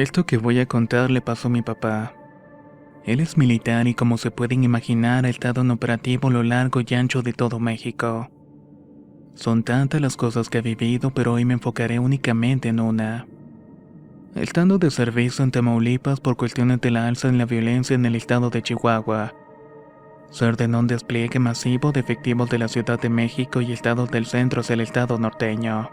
Esto que voy a contar le pasó a mi papá. Él es militar y, como se pueden imaginar, ha estado en operativo a lo largo y ancho de todo México. Son tantas las cosas que ha vivido, pero hoy me enfocaré únicamente en una. Estando de servicio en Tamaulipas por cuestiones de la alza en la violencia en el estado de Chihuahua, se ordenó un despliegue masivo de efectivos de la Ciudad de México y estados del centro hacia el estado norteño,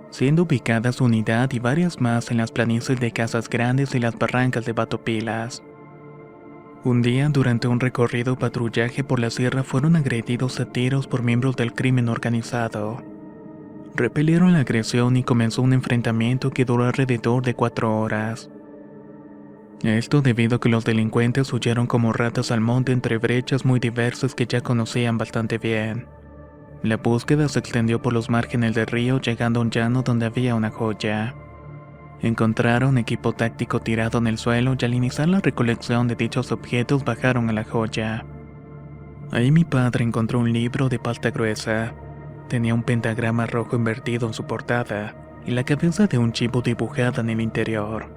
siendo ubicada su unidad y varias más en las planicies de Casas Grandes y las barrancas de Batopilas. Un día, durante un recorrido patrullaje por la sierra, fueron agredidos a tiros por miembros del crimen organizado. Repelieron la agresión y comenzó un enfrentamiento que duró alrededor de 4 horas. Esto debido a que los delincuentes huyeron como ratas al monte entre brechas muy diversas que ya conocían bastante bien. La búsqueda se extendió por los márgenes del río, llegando a un llano donde había una joya. Encontraron equipo táctico tirado en el suelo y al iniciar la recolección de dichos objetos bajaron a la joya. Ahí mi padre encontró un libro de pasta gruesa. Tenía un pentagrama rojo invertido en su portada y la cabeza de un chivo dibujada en el interior.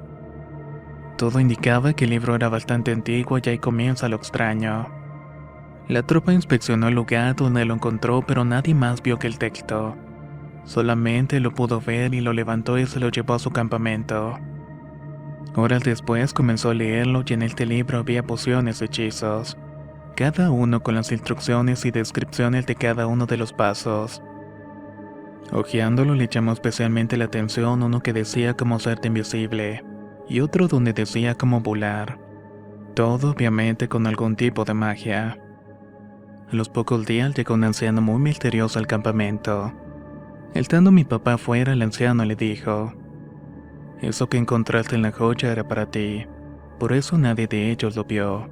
Todo indicaba que el libro era bastante antiguo y ahí comienza lo extraño. La tropa inspeccionó el lugar donde lo encontró, pero nadie más vio que el texto. Solamente lo pudo ver y lo levantó y se lo llevó a su campamento. Horas después comenzó a leerlo y en este libro había pociones y hechizos, cada uno con las instrucciones y descripciones de cada uno de los pasos. Hojeándolo le llamó especialmente la atención uno que decía cómo hacerte invisible y otro donde decía cómo volar. Todo obviamente con algún tipo de magia. A los pocos días llegó un anciano muy misterioso al campamento. Estando mi papá fuera, el anciano le dijo: "Eso que encontraste en la joya era para ti, por eso nadie de ellos lo vio.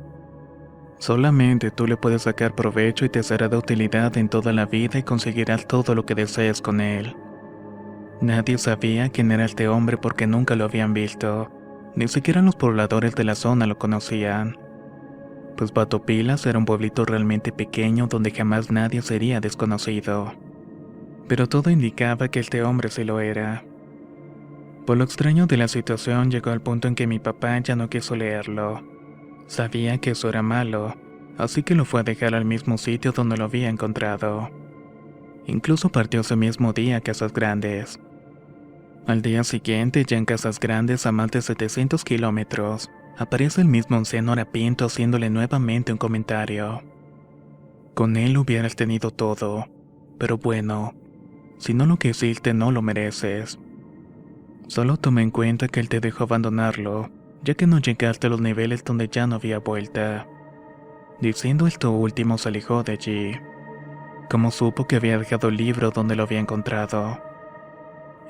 Solamente tú le puedes sacar provecho y te será de utilidad en toda la vida y conseguirás todo lo que desees con él". Nadie sabía quién era este hombre porque nunca lo habían visto, ni siquiera los pobladores de la zona lo conocían. Pues Batopilas era un pueblito realmente pequeño donde jamás nadie sería desconocido. Pero todo indicaba que este hombre sí lo era. Por lo extraño de la situación llegó al punto en que mi papá ya no quiso leerlo. Sabía que eso era malo, así que lo fue a dejar al mismo sitio donde lo había encontrado. Incluso partió ese mismo día a Casas Grandes. Al día siguiente, ya en Casas Grandes, a más de 700 kilómetros, aparece el mismo anciano harapiento haciéndole nuevamente un comentario. Con él hubieras tenido todo, pero bueno, si no lo quisiste no lo mereces. Solo toma en cuenta que él te dejó abandonarlo, ya que no llegaste a los niveles donde ya no había vuelta. Diciendo esto último se alejó de allí. ¿Cómo supo que había dejado el libro donde lo había encontrado?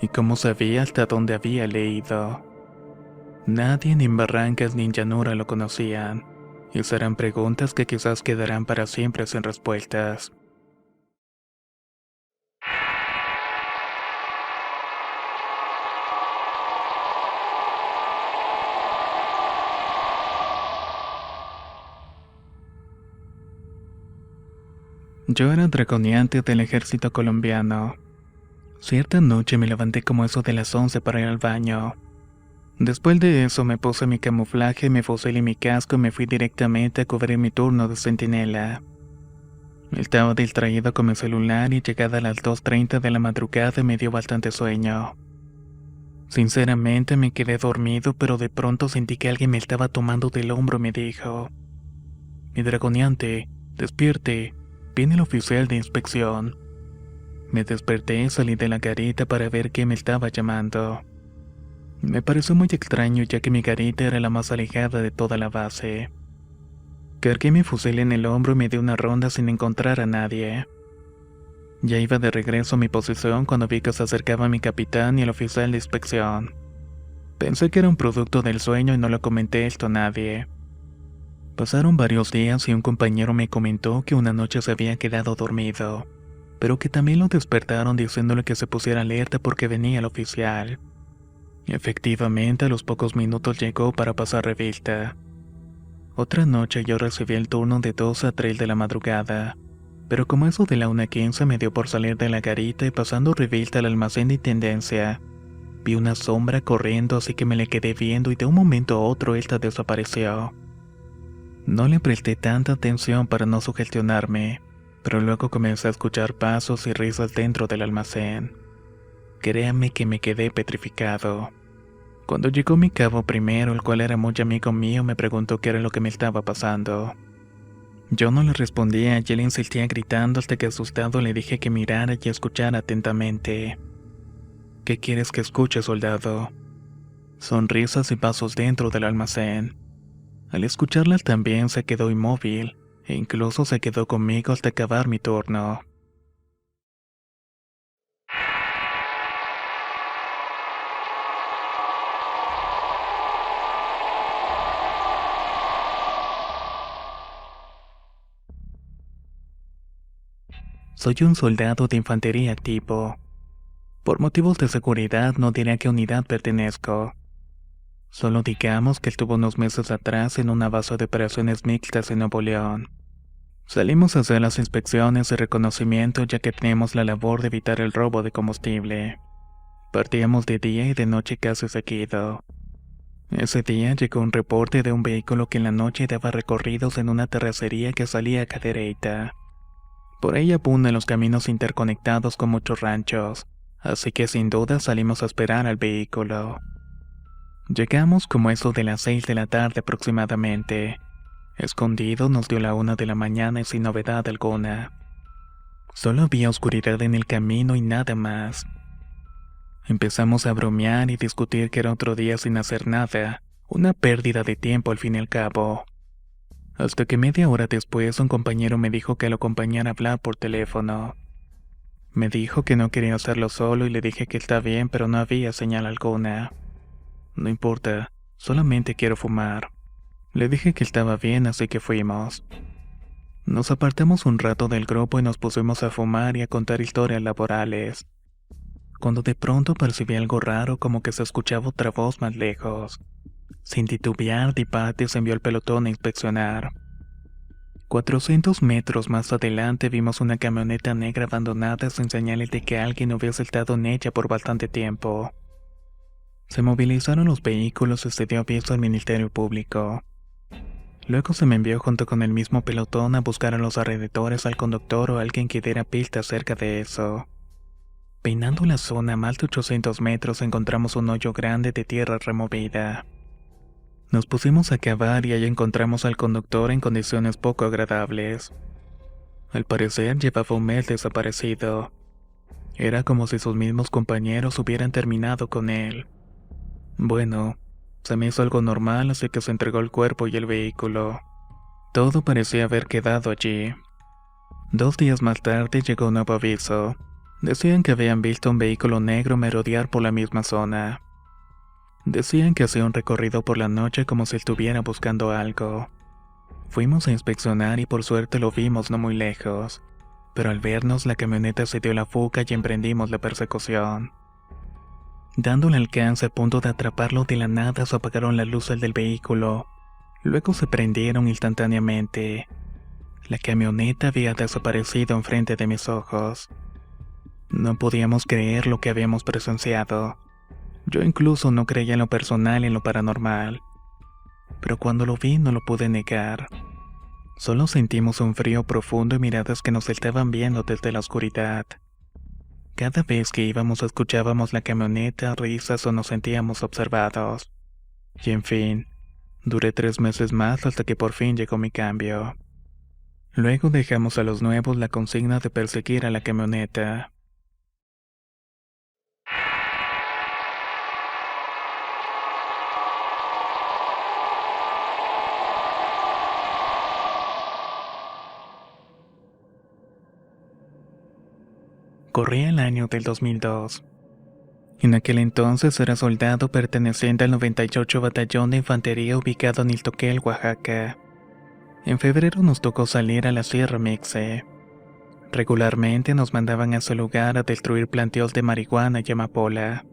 ¿Y cómo sabía hasta dónde había leído? Nadie ni en barrancas ni en llanura lo conocían, y serán preguntas que quizás quedarán para siempre sin respuestas. Yo era dragoniante del ejército colombiano. Cierta noche me levanté como eso de las 11 para ir al baño. Después de eso me puse mi camuflaje, mi fusil y mi casco y me fui directamente a cubrir mi turno de centinela. Estaba distraído con mi celular y llegada a las 2:30 de la madrugada me dio bastante sueño. Sinceramente me quedé dormido, pero de pronto sentí que alguien me estaba tomando del hombro y me dijo: "Mi dragoniante, despierte, viene el oficial de inspección". Me desperté y salí de la garita para ver quién me estaba llamando. Me pareció muy extraño ya que mi garita era la más alejada de toda la base. Cargué mi fusil en el hombro y me di una ronda sin encontrar a nadie. Ya iba de regreso a mi posición cuando vi que se acercaba mi capitán y el oficial de inspección. Pensé que era un producto del sueño y no le comenté esto a nadie. Pasaron varios días y un compañero me comentó que una noche se había quedado dormido, pero que también lo despertaron diciéndole que se pusiera alerta porque venía el oficial. Efectivamente, a los pocos minutos llegó para pasar revista. Otra noche yo recibí el turno de 2 a 3 de la madrugada, pero como eso de la 1:15 me dio por salir de la garita y pasando revista al almacén de intendencia, Vi una sombra corriendo, así que me le quedé viendo y de un momento a otro esta desapareció. No le presté tanta atención para no sugestionarme, pero luego comencé a escuchar pasos y risas dentro del almacén. Créame que me quedé petrificado. Cuando llegó mi cabo primero, el cual era muy amigo mío, me preguntó qué era lo que me estaba pasando. Yo no le respondía y él insistía gritando hasta que asustado le dije que mirara y escuchara atentamente. ¿Qué quieres que escuche, soldado? Sonrisas y pasos dentro del almacén. Al escucharlas también se quedó inmóvil, e incluso se quedó conmigo hasta acabar mi turno. Soy un soldado de infantería activo. Por motivos de seguridad no diré a qué unidad pertenezco. Solo digamos que estuvo unos meses atrás en una base de operaciones mixtas en Nuevo León. Salimos a hacer las inspecciones y reconocimiento ya que teníamos la labor de evitar el robo de combustible. Partíamos de día y de noche casi seguido. Ese día llegó un reporte de un vehículo que en la noche daba recorridos en una terracería que salía a Cadereyta. Por ella abundan los caminos interconectados con muchos ranchos, así que sin duda salimos a esperar al vehículo. Llegamos como eso de las 6 de la tarde aproximadamente. Escondido nos dio la 1 de la mañana y sin novedad alguna. Solo había oscuridad en el camino y nada más. Empezamos a bromear y discutir que era otro día sin hacer nada, una pérdida de tiempo al fin y al cabo. Hasta que media hora después un compañero me dijo que lo acompañara a hablar por teléfono. Me dijo que no quería hacerlo solo y le dije que está bien, pero no había señal alguna. No importa, solamente quiero fumar. Le dije que estaba bien, así que fuimos. Nos apartamos un rato del grupo y nos pusimos a fumar y a contar historias laborales. Cuando de pronto percibí algo raro, como que se escuchaba otra voz más lejos. Sin titubear, Dipati se envió el pelotón a inspeccionar. 400 metros más adelante vimos una camioneta negra abandonada sin señales de que alguien hubiese estado en ella por bastante tiempo. Se movilizaron los vehículos y se dio aviso al Ministerio Público. Luego se me envió junto con el mismo pelotón a buscar a los alrededores al conductor o a alguien que diera pistas acerca de eso. Peinando la zona a más de 800 metros encontramos un hoyo grande de tierra removida. Nos pusimos a cavar y ahí encontramos al conductor en condiciones poco agradables. Al parecer llevaba un mes desaparecido. Era como si sus mismos compañeros hubieran terminado con él. Bueno, se me hizo algo normal, así que se entregó el cuerpo y el vehículo. Todo parecía haber quedado allí. 2 días más tarde llegó un nuevo aviso. Decían que habían visto un vehículo negro merodear por la misma zona. Decían que hacía un recorrido por la noche como si estuviera buscando algo. Fuimos a inspeccionar y por suerte lo vimos no muy lejos, pero al vernos la camioneta se dio la fuga y emprendimos la persecución. Dándole alcance a punto de atraparlo de la nada se apagaron las luces del vehículo, luego se prendieron instantáneamente. La camioneta había desaparecido enfrente de mis ojos. No podíamos creer lo que habíamos presenciado. Yo incluso no creía en lo personal y en lo paranormal. Pero cuando lo vi no lo pude negar. Solo sentimos un frío profundo y miradas que nos estaban viendo desde la oscuridad. Cada vez que íbamos escuchábamos la camioneta, risas o nos sentíamos observados. Y en fin, duré 3 meses más hasta que por fin llegó mi cambio. Luego dejamos a los nuevos la consigna de perseguir a la camioneta. Corría el año del 2002. En aquel entonces era soldado perteneciente al 98 Batallón de Infantería ubicado en Iltoquel, Oaxaca. En febrero nos tocó salir a la Sierra Mixe. Regularmente nos mandaban a ese lugar a destruir plantíos de marihuana y amapola.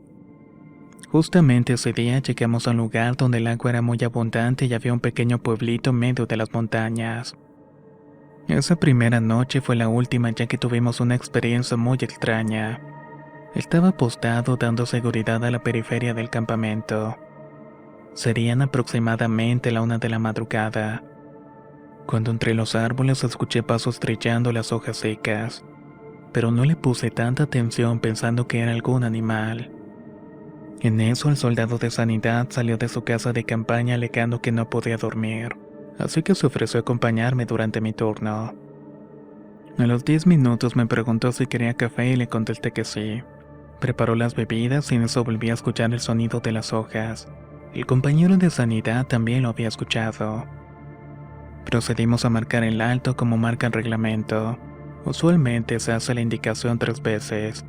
Justamente ese día llegamos a un lugar donde el agua era muy abundante y había un pequeño pueblito en medio de las montañas. Esa primera noche fue la última ya que tuvimos una experiencia muy extraña. Estaba apostado dando seguridad a la periferia del campamento. Serían aproximadamente la 1 de la madrugada, cuando entre los árboles escuché pasos trillando las hojas secas, pero no le puse tanta atención pensando que era algún animal. En eso el soldado de sanidad salió de su casa de campaña alegando que no podía dormir, así que se ofreció a acompañarme durante mi turno. A los 10 minutos me preguntó si quería café y le contesté que sí. Preparó las bebidas y en eso volví a escuchar el sonido de las hojas. El compañero de sanidad también lo había escuchado. Procedimos a marcar el alto como marca el reglamento. Usualmente se hace la indicación 3 veces,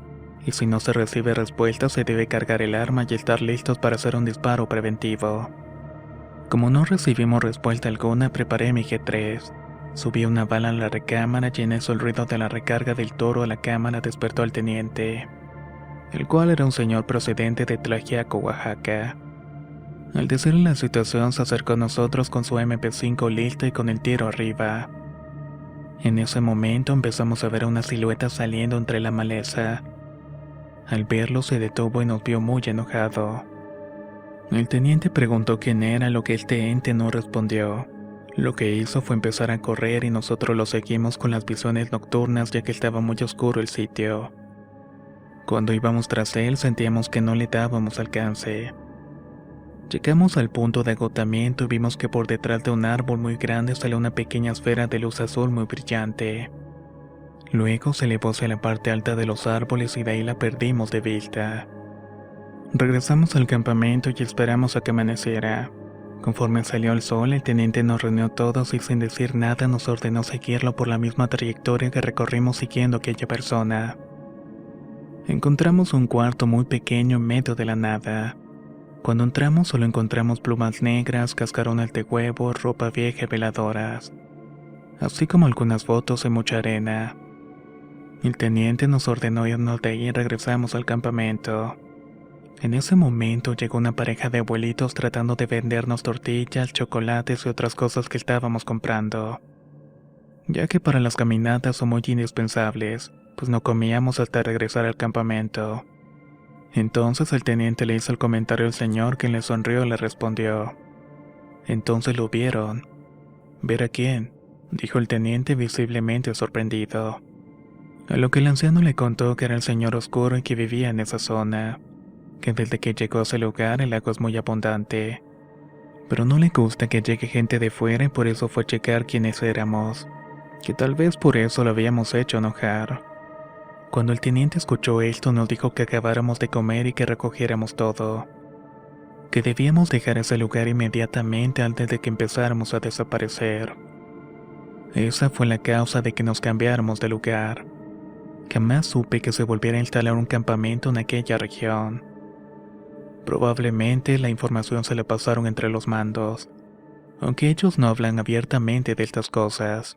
y si no se recibe respuesta se debe cargar el arma y estar listos para hacer un disparo preventivo. Como no recibimos respuesta alguna, preparé mi G3. Subí una bala a la recámara y en eso el ruido de la recarga del toro a la cámara despertó al teniente, el cual era un señor procedente de Tlaxiaco, Oaxaca. Al decirle la situación se acercó a nosotros con su MP5 lista y con el tiro arriba. En ese momento empezamos a ver una silueta saliendo entre la maleza. Al verlo se detuvo y nos vio muy enojado. El teniente preguntó quién era, lo que este ente no respondió. Lo que hizo fue empezar a correr y nosotros lo seguimos con las visiones nocturnas ya que estaba muy oscuro el sitio. Cuando íbamos tras él sentíamos que no le dábamos alcance. Llegamos al punto de agotamiento y vimos que por detrás de un árbol muy grande salió una pequeña esfera de luz azul muy brillante. Luego se elevó hacia la parte alta de los árboles y de ahí la perdimos de vista. Regresamos al campamento y esperamos a que amaneciera. Conforme salió el sol, el teniente nos reunió a todos y sin decir nada nos ordenó seguirlo por la misma trayectoria que recorrimos siguiendo a aquella persona. Encontramos un cuarto muy pequeño en medio de la nada. Cuando entramos solo encontramos plumas negras, cascarones de huevo, ropa vieja y veladoras, así como algunas fotos y mucha arena. El teniente nos ordenó irnos de ahí y regresamos al campamento. En ese momento llegó una pareja de abuelitos tratando de vendernos tortillas, chocolates y otras cosas que estábamos comprando, ya que para las caminatas son muy indispensables, pues no comíamos hasta regresar al campamento. Entonces el teniente le hizo el comentario al señor, quien le sonrió y le respondió: «Entonces lo vieron». «¿Ver a quién?», dijo el teniente visiblemente sorprendido. A lo que el anciano le contó que era el señor oscuro y que vivía en esa zona, que desde que llegó a ese lugar el agua es muy abundante, pero no le gusta que llegue gente de fuera y por eso fue a checar quiénes éramos, que tal vez por eso lo habíamos hecho enojar. Cuando el teniente escuchó esto nos dijo que acabáramos de comer y que recogiéramos todo, que debíamos dejar ese lugar inmediatamente antes de que empezáramos a desaparecer. Esa fue la causa de que nos cambiáramos de lugar. Jamás supe que se volviera a instalar un campamento en aquella región. Probablemente la información se la pasaron entre los mandos, aunque ellos no hablan abiertamente de estas cosas.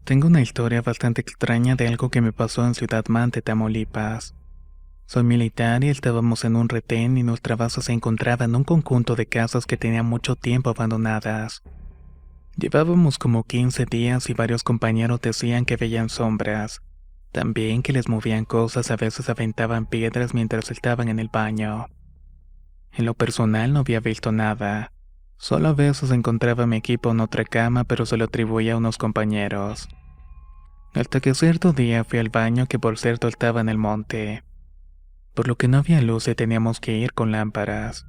Tengo una historia bastante extraña de algo que me pasó en Ciudad Mante, Tamaulipas. Soy militar y estábamos en un retén y nuestra base se encontraba en un conjunto de casas que tenían mucho tiempo abandonadas. Llevábamos como 15 días y varios compañeros decían que veían sombras. También que les movían cosas, a veces aventaban piedras mientras estaban en el baño. En lo personal no había visto nada. Solo a veces encontraba mi equipo en otra cama, pero se lo atribuía a unos compañeros. Hasta que cierto día fui al baño, que por cierto estaba en el monte, por lo que no había luz y teníamos que ir con lámparas.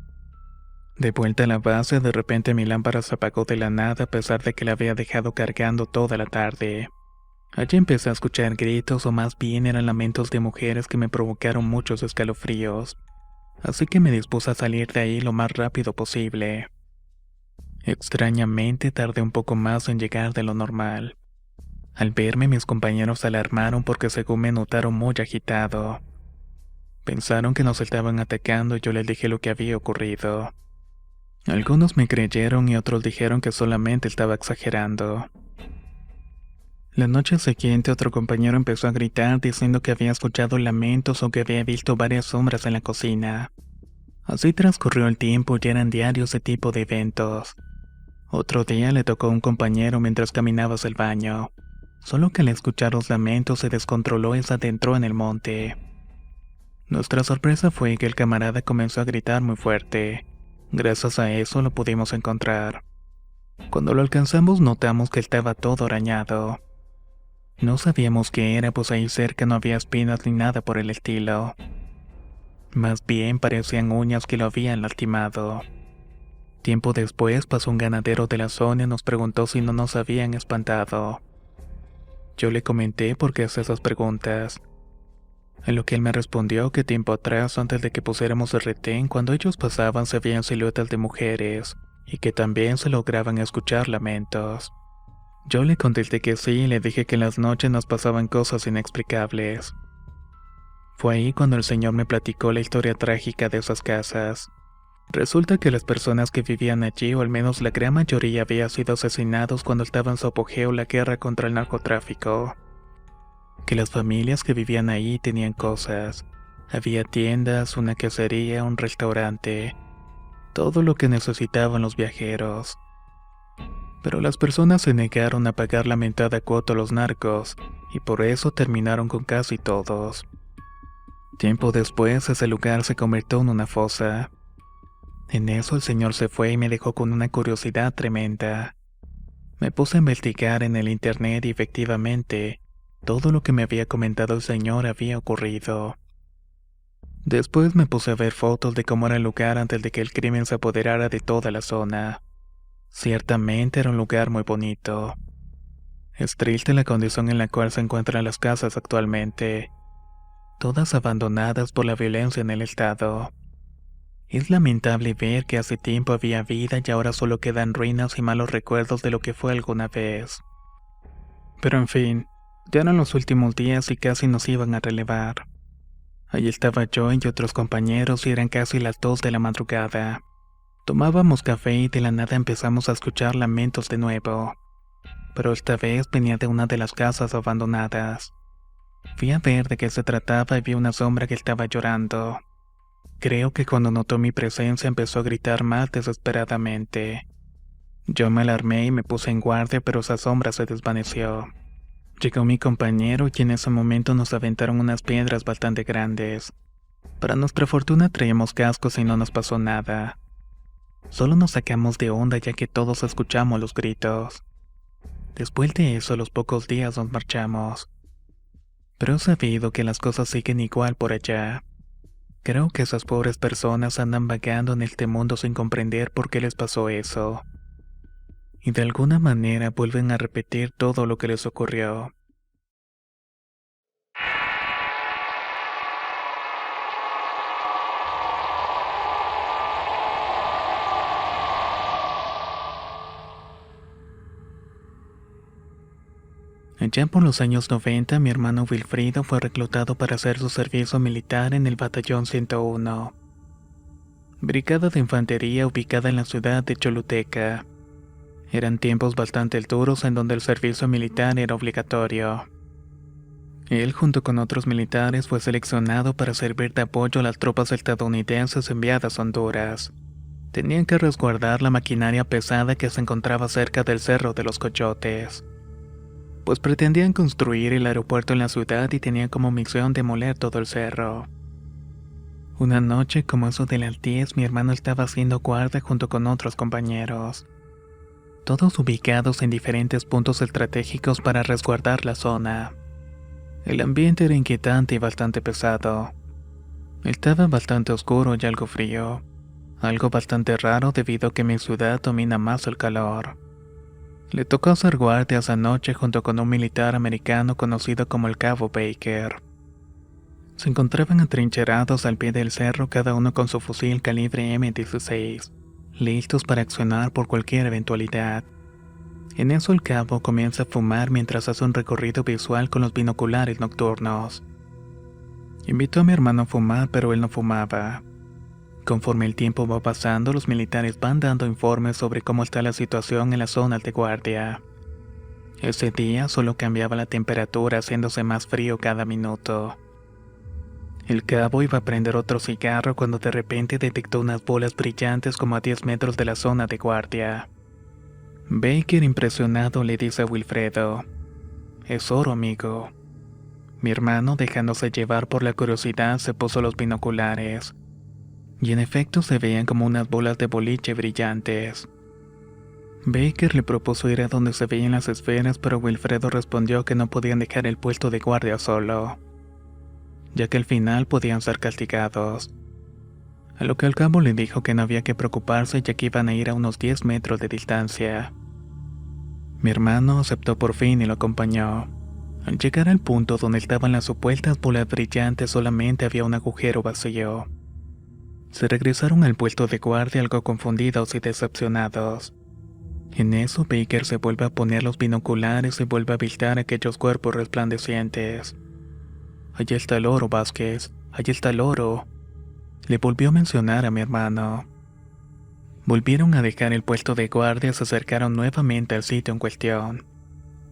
De vuelta a la base, de repente mi lámpara se apagó de la nada a pesar de que la había dejado cargando toda la tarde. Allí empecé a escuchar gritos, o más bien eran lamentos de mujeres que me provocaron muchos escalofríos, así que me dispuse a salir de ahí lo más rápido posible. Extrañamente tardé un poco más en llegar de lo normal. Al verme mis compañeros se alarmaron porque según me notaron muy agitado. Pensaron que nos estaban atacando y yo les dije lo que había ocurrido. Algunos me creyeron y otros dijeron que solamente estaba exagerando. La noche siguiente otro compañero empezó a gritar diciendo que había escuchado lamentos o que había visto varias sombras en la cocina. Así transcurrió el tiempo y eran diarios ese tipo de eventos. Otro día le tocó a un compañero mientras caminaba hacia el baño. Solo que al escuchar los lamentos se descontroló y se adentró en el monte. Nuestra sorpresa fue que el camarada comenzó a gritar muy fuerte. Gracias a eso lo pudimos encontrar. Cuando lo alcanzamos notamos que estaba todo arañado. No sabíamos qué era, pues ahí cerca no había espinas ni nada por el estilo. Más bien parecían uñas que lo habían lastimado. Tiempo después pasó un ganadero de la zona y nos preguntó si no nos habían espantado. Yo le comenté por qué hace esas preguntas. A lo que él me respondió que tiempo atrás, antes de que pusiéramos el retén, cuando ellos pasaban se veían siluetas de mujeres, y que también se lograban escuchar lamentos. Yo le contesté que sí y le dije que en las noches nos pasaban cosas inexplicables. Fue ahí cuando el señor me platicó la historia trágica de esas casas. Resulta que las personas que vivían allí, o al menos la gran mayoría, habían sido asesinados cuando estaba en su apogeo la guerra contra el narcotráfico. Que las familias que vivían ahí tenían cosas. Había tiendas, una quesería, un restaurante. Todo lo que necesitaban los viajeros. Pero las personas se negaron a pagar la mentada cuota a los narcos, y por eso terminaron con casi todos. Tiempo después, ese lugar se convirtió en una fosa. En eso el señor se fue y me dejó con una curiosidad tremenda. Me puse a investigar en el internet y efectivamente, todo lo que me había comentado el señor había ocurrido. Después me puse a ver fotos de cómo era el lugar antes de que el crimen se apoderara de toda la zona. Ciertamente era un lugar muy bonito. Es triste la condición en la cual se encuentran las casas actualmente, todas abandonadas por la violencia en el estado. Es lamentable ver que hace tiempo había vida y ahora solo quedan ruinas y malos recuerdos de lo que fue alguna vez. Pero en fin, ya eran los últimos días y casi nos iban a relevar. Allí estaba yo y otros compañeros y eran casi las 2 de la madrugada. Tomábamos café y de la nada empezamos a escuchar lamentos de nuevo. Pero esta vez venía de una de las casas abandonadas. Fui a ver de qué se trataba y vi una sombra que estaba llorando. Creo que cuando notó mi presencia empezó a gritar más desesperadamente. Yo me alarmé y me puse en guardia, pero esa sombra se desvaneció. Llegó mi compañero y en ese momento nos aventaron unas piedras bastante grandes. Para nuestra fortuna traíamos cascos y no nos pasó nada. Solo nos sacamos de onda ya que todos escuchamos los gritos. Después de eso, a los pocos días nos marchamos. Pero he sabido que las cosas siguen igual por allá. Creo que esas pobres personas andan vagando en este mundo sin comprender por qué les pasó eso. Y de alguna manera vuelven a repetir todo lo que les ocurrió. Ya por los años 90, mi hermano Wilfrido fue reclutado para hacer su servicio militar en el Batallón 101, brigada de infantería ubicada en la ciudad de Choluteca. Eran tiempos bastante duros en donde el servicio militar era obligatorio. Él, junto con otros militares, fue seleccionado para servir de apoyo a las tropas estadounidenses enviadas a Honduras. Tenían que resguardar la maquinaria pesada que se encontraba cerca del Cerro de los Coyotes, pues pretendían construir el aeropuerto en la ciudad y tenían como misión demoler todo el cerro. Una noche, como eso de las 10, mi hermano estaba haciendo guardia junto con otros compañeros, todos ubicados en diferentes puntos estratégicos para resguardar la zona. El ambiente era inquietante y bastante pesado. Estaba bastante oscuro y algo frío, algo bastante raro debido a que mi ciudad domina más el calor. Le tocó hacer guardia esa noche junto con un militar americano conocido como el Cabo Baker. Se encontraban atrincherados al pie del cerro, cada uno con su fusil calibre M16, listos para accionar por cualquier eventualidad. En eso el cabo comienza a fumar mientras hace un recorrido visual con los binoculares nocturnos. Invitó a mi hermano a fumar, pero él no fumaba. Conforme el tiempo va pasando, los militares van dando informes sobre cómo está la situación en las zonas de guardia. Ese día solo cambiaba la temperatura haciéndose más frío cada minuto. El cabo iba a prender otro cigarro cuando de repente detectó unas bolas brillantes como a 10 metros de la zona de guardia. Baker, impresionado, le dice a Wilfredo: «Es oro, amigo». Mi hermano, dejándose llevar por la curiosidad, se puso los binoculares. Y en efecto se veían como unas bolas de boliche brillantes. Baker le propuso ir a donde se veían las esferas, pero Wilfredo respondió que no podían dejar el puesto de guardia solo, ya que al final podían ser castigados. A lo que el cabo le dijo que no había que preocuparse, ya que iban a ir a unos 10 metros de distancia. Mi hermano aceptó por fin y lo acompañó. Al llegar al punto donde estaban las supuestas bolas brillantes, solamente había un agujero vacío. Se regresaron al puesto de guardia algo confundidos y decepcionados. En eso Baker se vuelve a poner los binoculares y vuelve a avistar aquellos cuerpos resplandecientes. «Allí está el oro, Vázquez, allí está el oro», le volvió a mencionar a mi hermano. Volvieron a dejar el puesto de guardia y se acercaron nuevamente al sitio en cuestión.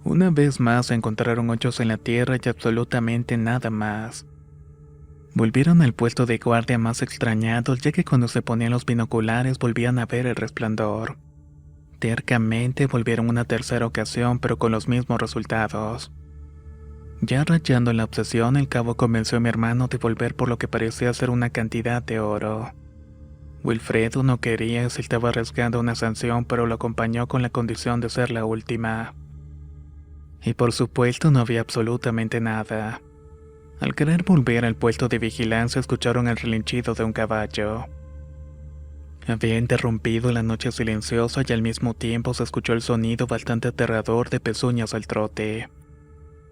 Una vez más encontraron hoyos en la tierra y absolutamente nada más. Volvieron al puesto de guardia más extrañados, ya que cuando se ponían los binoculares volvían a ver el resplandor. Tercamente volvieron una tercera ocasión, pero con los mismos resultados. Ya rayando en la obsesión, el cabo convenció a mi hermano de volver por lo que parecía ser una cantidad de oro. Wilfredo no quería, se estaba arriesgando una sanción, pero lo acompañó con la condición de ser la última. Y por supuesto no había absolutamente nada. Al querer volver al puesto de vigilancia, escucharon el relinchido de un caballo. Había interrumpido la noche silenciosa y al mismo tiempo se escuchó el sonido bastante aterrador de pezuñas al trote.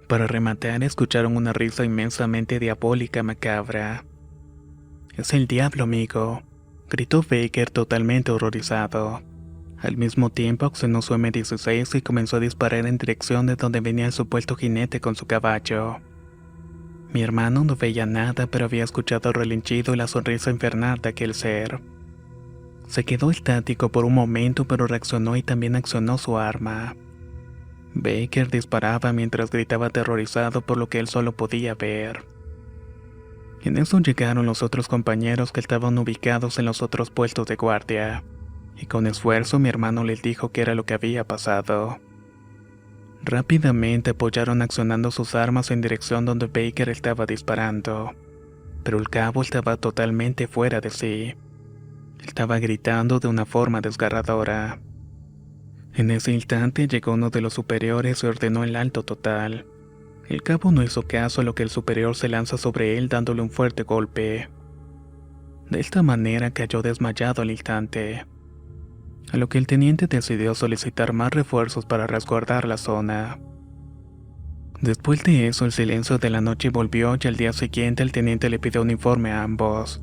Para rematar, escucharon una risa inmensamente diabólica macabra. «Es el diablo, amigo», gritó Baker totalmente horrorizado. Al mismo tiempo accionó su M16 y comenzó a disparar en dirección de donde venía el supuesto jinete con su caballo. Mi hermano no veía nada, pero había escuchado el relinchido y la sonrisa infernal de aquel ser. Se quedó estático por un momento, pero reaccionó y también accionó su arma. Baker disparaba mientras gritaba aterrorizado por lo que él solo podía ver. En eso llegaron los otros compañeros que estaban ubicados en los otros puestos de guardia, y con esfuerzo mi hermano les dijo qué era lo que había pasado. Rápidamente apoyaron accionando sus armas en dirección donde Baker estaba disparando, pero el cabo estaba totalmente fuera de sí. Estaba gritando de una forma desgarradora. En ese instante llegó uno de los superiores y ordenó el alto total. El cabo no hizo caso a lo que el superior se lanza sobre él dándole un fuerte golpe. De esta manera cayó desmayado al instante. A lo que el teniente decidió solicitar más refuerzos para resguardar la zona. Después de eso el silencio de la noche volvió y al día siguiente el teniente le pidió un informe a ambos.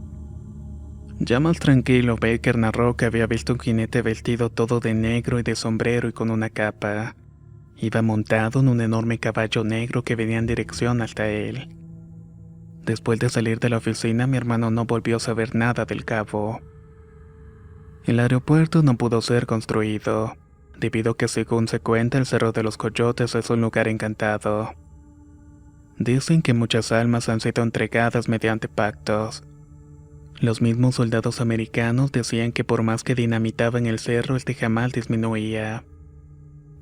Ya más tranquilo, Baker narró que había visto un jinete vestido todo de negro y de sombrero y con una capa. Iba montado en un enorme caballo negro que venía en dirección hasta él. Después de salir de la oficina, mi hermano no volvió a saber nada del cabo. El aeropuerto no pudo ser construido, debido a que según se cuenta el Cerro de los Coyotes es un lugar encantado. Dicen que muchas almas han sido entregadas mediante pactos. Los mismos soldados americanos decían que por más que dinamitaban el cerro, este jamás disminuía.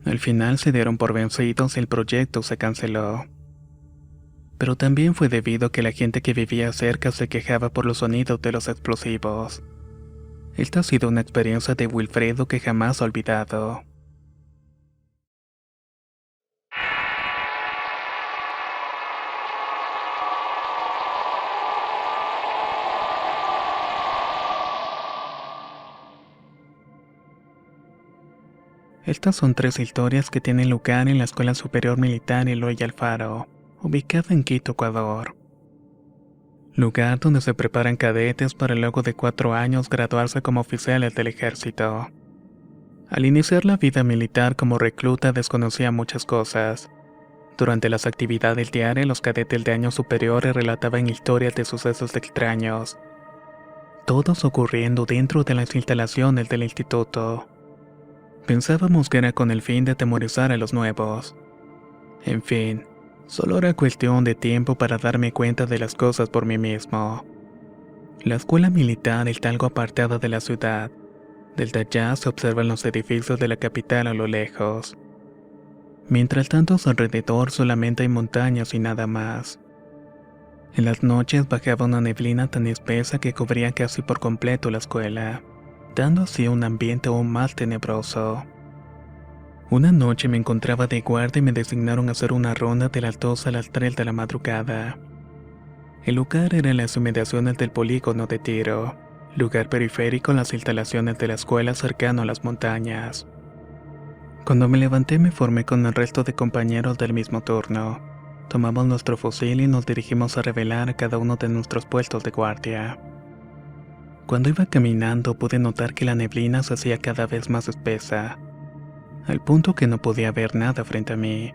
Al final se dieron por vencidos y el proyecto se canceló. Pero también fue debido a que la gente que vivía cerca se quejaba por los sonidos de los explosivos. Esta ha sido una experiencia de Wilfredo que jamás ha olvidado. Estas son 3 historias que tienen lugar en la Escuela Superior Militar Eloy Alfaro, ubicada en Quito, Ecuador. Lugar donde se preparan cadetes para luego de 4 años graduarse como oficiales del ejército. Al iniciar la vida militar como recluta desconocía muchas cosas. Durante las actividades diarias, los cadetes de años superiores relataban historias de sucesos extraños. Todos ocurriendo dentro de las instalaciones del instituto. Pensábamos que era con el fin de atemorizar a los nuevos, En fin, solo era cuestión de tiempo para darme cuenta de las cosas por mí mismo. La escuela militar está algo apartada de la ciudad. Desde allá se observan los edificios de la capital a lo lejos. Mientras tanto, a su alrededor solamente hay montañas y nada más. En las noches bajaba una neblina tan espesa que cubría casi por completo la escuela, dando así un ambiente aún más tenebroso. Una noche me encontraba de guardia y me designaron a hacer una ronda de las 2 a las 3 de la madrugada. El lugar era en las inmediaciones del polígono de tiro, lugar periférico en las instalaciones de la escuela cercano a las montañas. Cuando me levanté me formé con el resto de compañeros del mismo turno. Tomamos nuestro fusil y nos dirigimos a revelar a cada uno de nuestros puestos de guardia. Cuando iba caminando pude notar que la neblina se hacía cada vez más espesa, al punto que no podía ver nada frente a mí.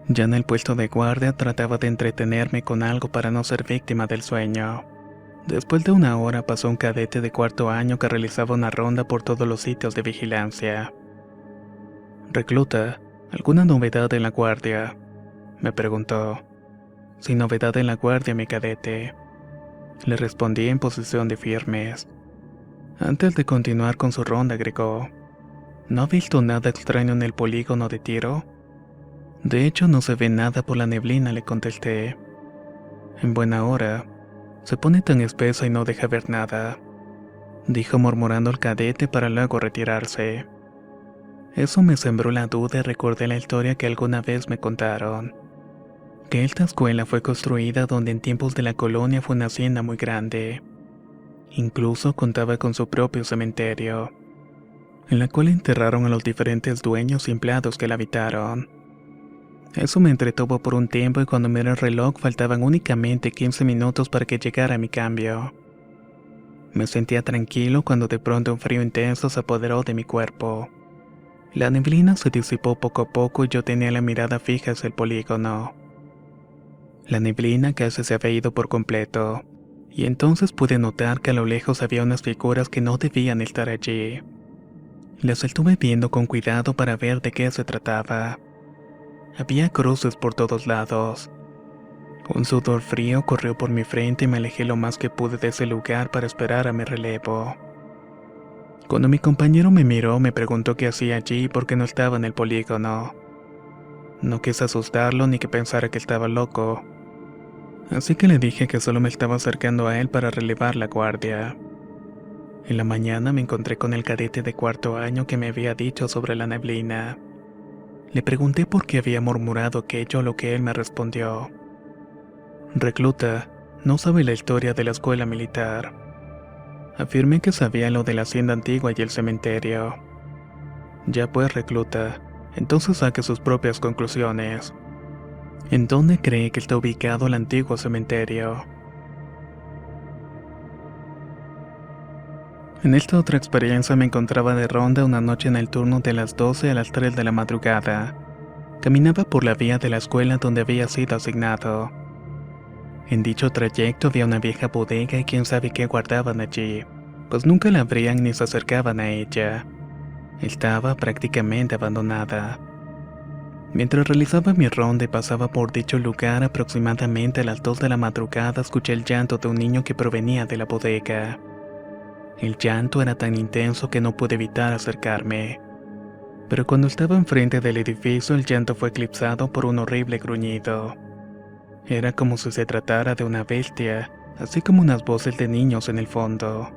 Ya en el puesto de guardia trataba de entretenerme con algo para no ser víctima del sueño. Después de una hora pasó un cadete de 4º año que realizaba una ronda por todos los sitios de vigilancia. «Recluta, ¿alguna novedad en la guardia?», me preguntó. «Sin novedad en la guardia, mi cadete», le respondí en posición de firmes. Antes de continuar con su ronda agregó: «¿No ha visto nada extraño en el polígono de tiro?». «De hecho no se ve nada por la neblina», le contesté. «En buena hora. Se pone tan espesa y no deja ver nada», dijo murmurando el cadete para luego retirarse. Eso me sembró la duda y recordé la historia que alguna vez me contaron. Que esta escuela fue construida donde en tiempos de la colonia fue una hacienda muy grande. Incluso contaba con su propio cementerio, en la cual enterraron a los diferentes dueños y empleados que la habitaron. Eso me entretuvo por un tiempo y cuando miré el reloj faltaban únicamente 15 minutos para que llegara mi cambio. Me sentía tranquilo cuando de pronto un frío intenso se apoderó de mi cuerpo. La neblina se disipó poco a poco y yo tenía la mirada fija hacia el polígono. La neblina casi se había ido por completo, y entonces pude notar que a lo lejos había unas figuras que no debían estar allí. Las estuve viendo con cuidado para ver de qué se trataba. Había cruces por todos lados. Un sudor frío corrió por mi frente y me alejé lo más que pude de ese lugar para esperar a mi relevo. Cuando mi compañero me miró, me preguntó qué hacía allí y por qué no estaba en el polígono. No quise asustarlo ni que pensara que estaba loco, así que le dije que solo me estaba acercando a él para relevar la guardia. En la mañana me encontré con el cadete de 4º año que me había dicho sobre la neblina. Le pregunté por qué había murmurado aquello, a lo que él me respondió: «Recluta, no sabe la historia de la escuela militar». Afirmé que sabía lo de la hacienda antigua y el cementerio. «Ya pues, recluta, entonces saque sus propias conclusiones. ¿En dónde cree que está ubicado el antiguo cementerio?». En esta otra experiencia me encontraba de ronda una noche en el turno de las 12 a las 3 de la madrugada. Caminaba por la vía de la escuela donde había sido asignado. En dicho trayecto había una vieja bodega y quién sabe qué guardaban allí, pues nunca la abrían ni se acercaban a ella. Estaba prácticamente abandonada. Mientras realizaba mi ronda y pasaba por dicho lugar aproximadamente a las 2 de la madrugada, escuché el llanto de un niño que provenía de la bodega. El llanto era tan intenso que no pude evitar acercarme. Pero cuando estaba enfrente del edificio, el llanto fue eclipsado por un horrible gruñido. Era como si se tratara de una bestia, así como unas voces de niños en el fondo.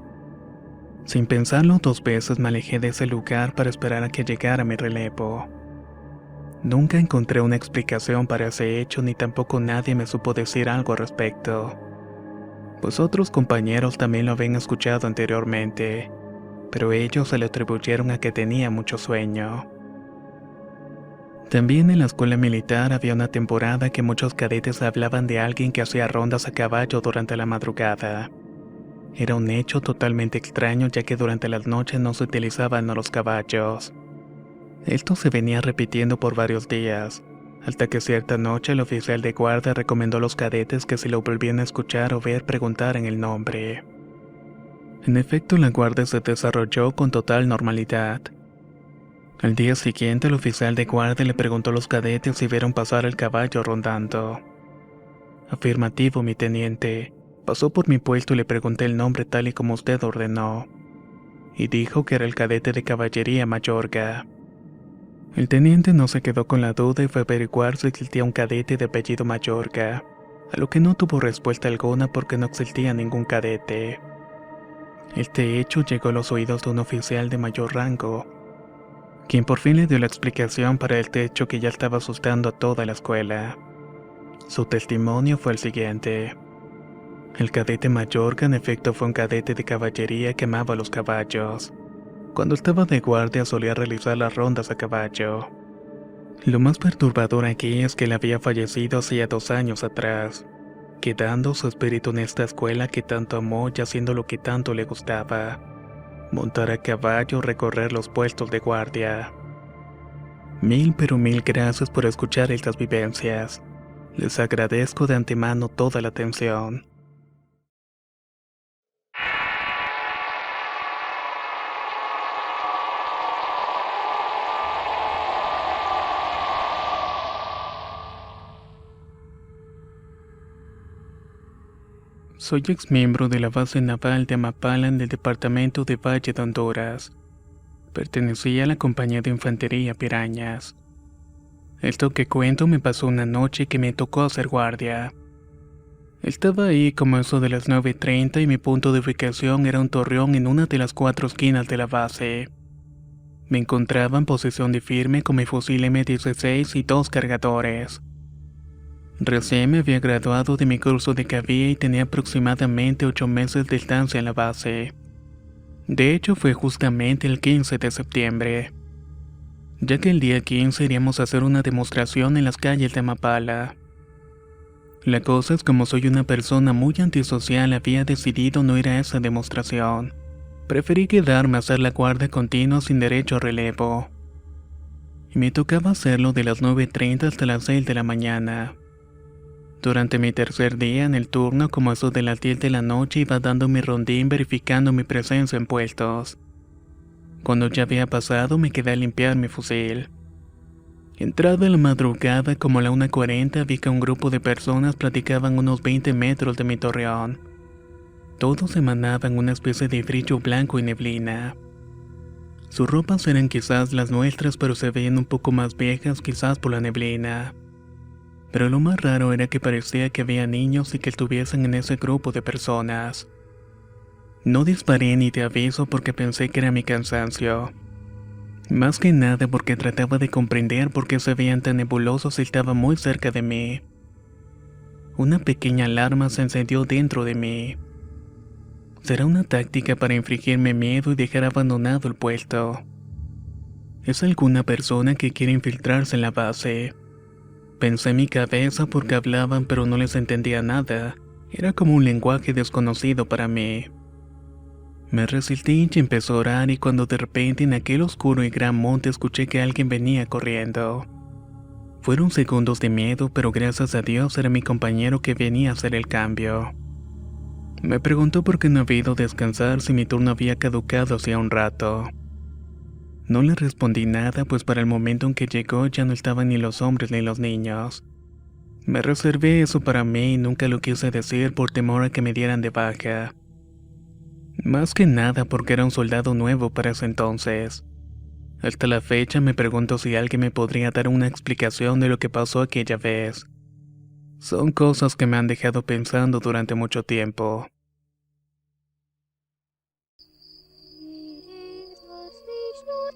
Sin pensarlo 2 veces me alejé de ese lugar para esperar a que llegara mi relevo. Nunca encontré una explicación para ese hecho ni tampoco nadie me supo decir algo al respecto. Pues otros compañeros también lo habían escuchado anteriormente, pero ellos se le atribuyeron a que tenía mucho sueño. También en la escuela militar había una temporada que muchos cadetes hablaban de alguien que hacía rondas a caballo durante la madrugada. Era un hecho totalmente extraño ya que durante las noches no se utilizaban a los caballos. Esto se venía repitiendo por varios días, hasta que cierta noche el oficial de guardia recomendó a los cadetes que si lo volvían a escuchar o ver preguntaran el nombre. En efecto, la guardia se desarrolló con total normalidad. Al día siguiente, el oficial de guardia le preguntó a los cadetes si vieron pasar el caballo rondando. Afirmativo, mi teniente. Pasó por mi puesto y le pregunté el nombre tal y como usted ordenó. Y dijo que era el cadete de caballería Mayorga. El teniente no se quedó con la duda y fue a averiguar si existía un cadete de apellido Mayorga, a lo que no tuvo respuesta alguna porque no existía ningún cadete. Este hecho llegó a los oídos de un oficial de mayor rango, quien por fin le dio la explicación para el hecho que ya estaba asustando a toda la escuela. Su testimonio fue el siguiente. El cadete Mayorga en efecto fue un cadete de caballería que amaba los caballos. Cuando estaba de guardia solía realizar las rondas a caballo. Lo más perturbador aquí es que él había fallecido hacía 2 años atrás, quedando su espíritu en esta escuela que tanto amó y haciendo lo que tanto le gustaba: montar a caballo, recorrer los puestos de guardia. Mil pero mil gracias por escuchar estas vivencias. Les agradezco de antemano toda la atención. Soy exmiembro de la base naval de Amapala en el departamento de Valle de Honduras. Pertenecía a la compañía de infantería Pirañas. Esto que cuento me pasó una noche que me tocó hacer guardia. Estaba ahí como eso de las 9:30 y mi punto de ubicación era un torreón en una de las 4 esquinas de la base. Me encontraba en posición de firme con mi fusil M16 y 2 cargadores. Recién me había graduado de mi curso de cavía y tenía aproximadamente 8 meses de estancia en la base. De hecho fue justamente el 15 de septiembre, ya que el día 15 iríamos a hacer una demostración en las calles de Amapala. La cosa es como soy una persona muy antisocial, había decidido no ir a esa demostración. Preferí quedarme a hacer la guardia continua sin derecho a relevo. Y me tocaba hacerlo de las 9:30 hasta las 6 de la mañana. Durante mi tercer día en el turno, como eso de las 10 de la noche, iba dando mi rondín verificando mi presencia en puestos. Cuando ya había pasado, me quedé a limpiar mi fusil. Entrada la madrugada, como a la 1:40, vi que un grupo de personas platicaban unos 20 metros de mi torreón. Todos emanaban una especie de brillo blanco y neblina. Sus ropas eran quizás las nuestras, pero se veían un poco más viejas, quizás por la neblina. Pero lo más raro era que parecía que había niños y que estuviesen en ese grupo de personas. No disparé ni de aviso porque pensé que era mi cansancio. Más que nada porque trataba de comprender por qué se veían tan nebulosos y estaban muy cerca de mí. Una pequeña alarma se encendió dentro de mí. ¿Será una táctica para infligirme miedo y dejar abandonado el puesto? ¿Es alguna persona que quiere infiltrarse en la base? Pensé en mi cabeza porque hablaban pero no les entendía nada. Era como un lenguaje desconocido para mí. Me resistí y empezó a orar y cuando de repente en aquel oscuro y gran monte escuché que alguien venía corriendo. Fueron segundos de miedo, pero gracias a Dios era mi compañero que venía a hacer el cambio. Me preguntó por qué no había ido a descansar si mi turno había caducado hacía un rato. No le respondí nada, pues para el momento en que llegó ya no estaban ni los hombres ni los niños. Me reservé eso para mí y nunca lo quise decir por temor a que me dieran de baja. Más que nada porque era un soldado nuevo para ese entonces. Hasta la fecha me pregunto si alguien me podría dar una explicación de lo que pasó aquella vez. Son cosas que me han dejado pensando durante mucho tiempo. Jezus, dich nur